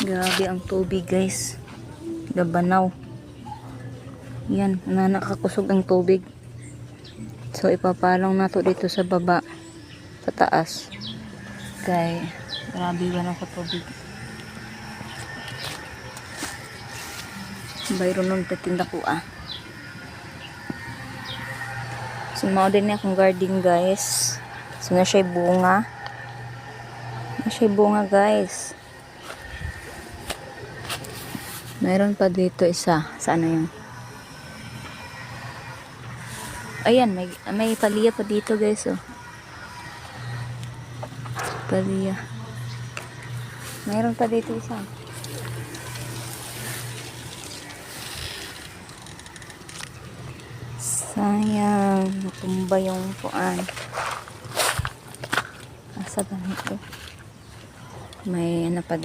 Grabe ang tubig guys. Gabanaw. Yan, nakakusog ang tubig. So ipapalong na to dito sa baba, sa taas. Kay grabe ba ng tubig. Bayron nun tatinda ko So mao din akong garden guys. So na siya bunga. Na siya bunga guys. Mayroon pa dito isa. Saan na yun? Ayan, may palya pa dito guys. Oh. Palya. Mayroon pa dito isa. Sayang. Natumba yung puan. Asa ba nito? May ano pa dito.